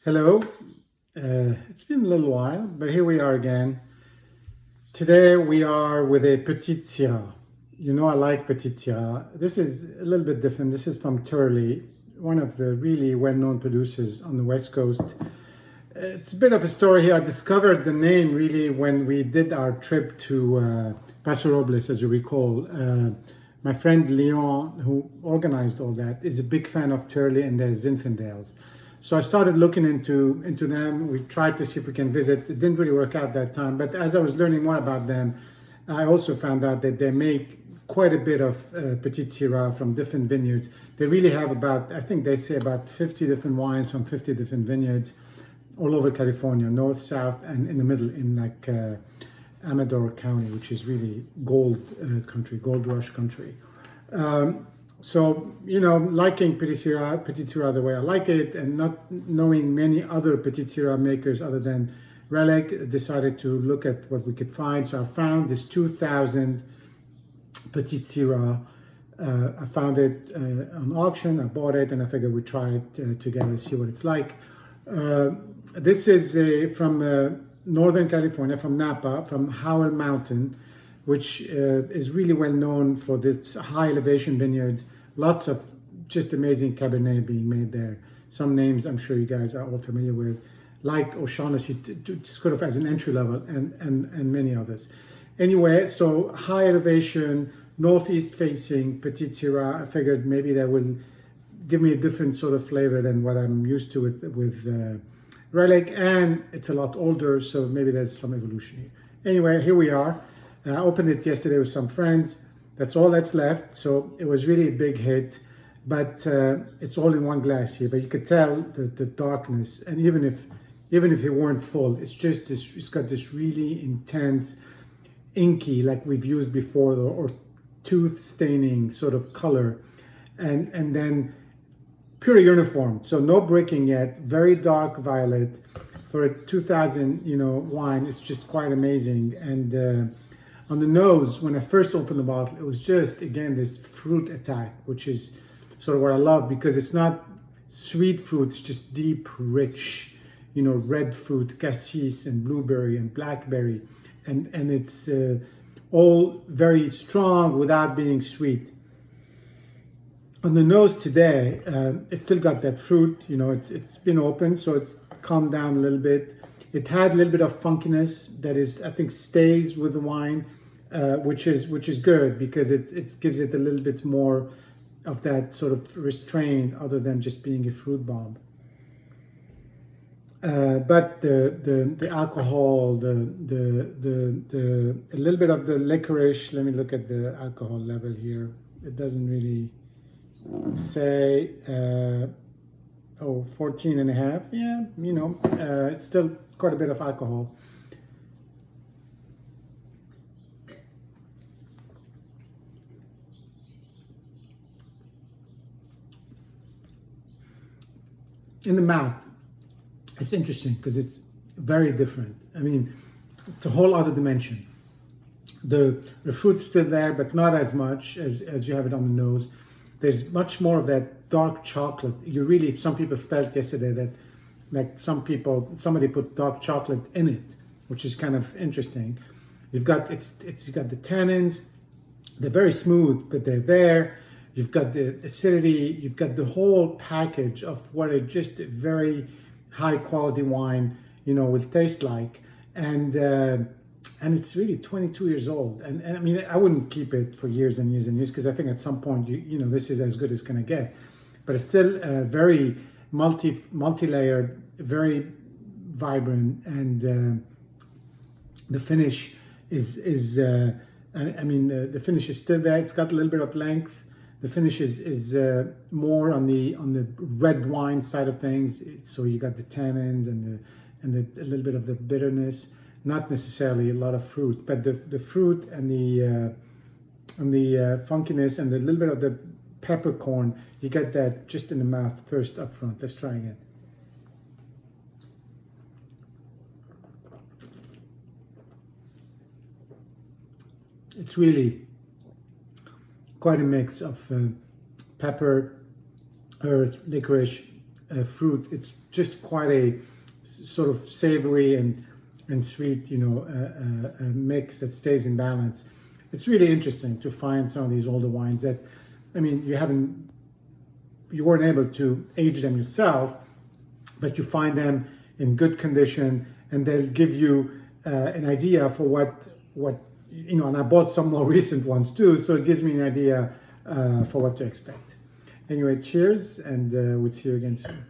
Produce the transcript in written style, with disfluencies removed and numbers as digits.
Hello. It's been a little while, but here we are again. Today we are with a Petite Sirah. You know I like Petite Sirah. This is a little bit different. This is from Turley, one of the really well-known producers on the West Coast. It's a bit of a story here. I discovered the name really when we did our trip to Paso Robles, as you recall. My friend Leon, who organized all that, is a big fan of Turley and their Zinfandels. So I started looking into them. We tried to see if we can visit. It didn't really work out that time. But as I was learning more about them, I also found out that they make quite a bit of Petite Sirah from different vineyards. They really have about, I think they say about 50 different wines from 50 different vineyards all over California, north, south, and in the middle in like Amador County, which is really gold country, gold rush country. So, you know, liking Petite Sirah the way I like it, and not knowing many other Petite Sirah makers other than Relic, decided to look at what we could find. So I found this 2000 Petite Sirah. I found it on auction. I bought it, and I figured we'd try it together, see what it's like. This is from Northern California, from Napa, from Howell Mountain, which is really well known for this high elevation vineyards. Lots of just amazing Cabernet being made there. Some names I'm sure you guys are all familiar with, like O'Shaughnessy, sort of as an entry level, and many others. Anyway, so high elevation, northeast facing Petite Sirah. I figured maybe that will give me a different sort of flavor than what I'm used to with Relic, and it's a lot older, so maybe there's some evolution here. Anyway, here we are. I opened it yesterday with some friends. That's all that's left. So it was really a big hit, but it's all in one glass here. But you could tell the darkness, and even if it weren't full, it's just this. It's got this really intense, inky, like we've used before, or tooth staining sort of color, and then pure uniform. So no breaking yet. Very dark violet for a 2000 wine. It's just quite amazing. And on the nose, when I first opened the bottle, it was just, again, this fruit attack, which is sort of what I love, because it's not sweet fruit, it's just deep, rich, red fruit, cassis and blueberry and blackberry. And it's all very strong without being sweet. On the nose today, it's still got that fruit, it's been open, so it's calmed down a little bit. It had a little bit of funkiness that is, I think, stays with the wine, which is good, because it gives it a little bit more of that sort of restraint, other than just being a fruit bomb. But the alcohol, a little bit of the licorice. Let me look at the alcohol level here. It doesn't really say. 14 and a half. Yeah, it's still quite a bit of alcohol. In the mouth, it's interesting because it's very different. I mean, it's a whole other dimension. The fruit's still there, but not as much as you have it on the nose. There's much more of that dark chocolate. Some people felt yesterday that, like somebody put dark chocolate in it, which is kind of interesting. You've got the tannins. They're very smooth, but they're there. You've got the acidity. You've got the whole package of what a just a very high quality wine, will taste like. And it's really 22 years old. And I mean, I wouldn't keep it for years and years and years, because I think at some point, this is as good as it's going to get. But it's still very multi-layered, very vibrant, and the finish is the finish is still there. It's got a little bit of length. The finish is more on the red wine side of things. So you got the tannins and a little bit of the bitterness. Not necessarily a lot of fruit, but the fruit and the funkiness and a little bit of the peppercorn, you get that just in the mouth first up front. Let's try again. It's really quite a mix of pepper, earth, licorice, fruit. It's just quite a sort of savory and sweet, mix that stays in balance. It's really interesting to find some of these older wines that, I mean, you weren't able to age them yourself, but you find them in good condition, and they'll give you an idea for what and I bought some more recent ones too, so it gives me an idea for what to expect. Anyway, cheers, and we'll see you again soon.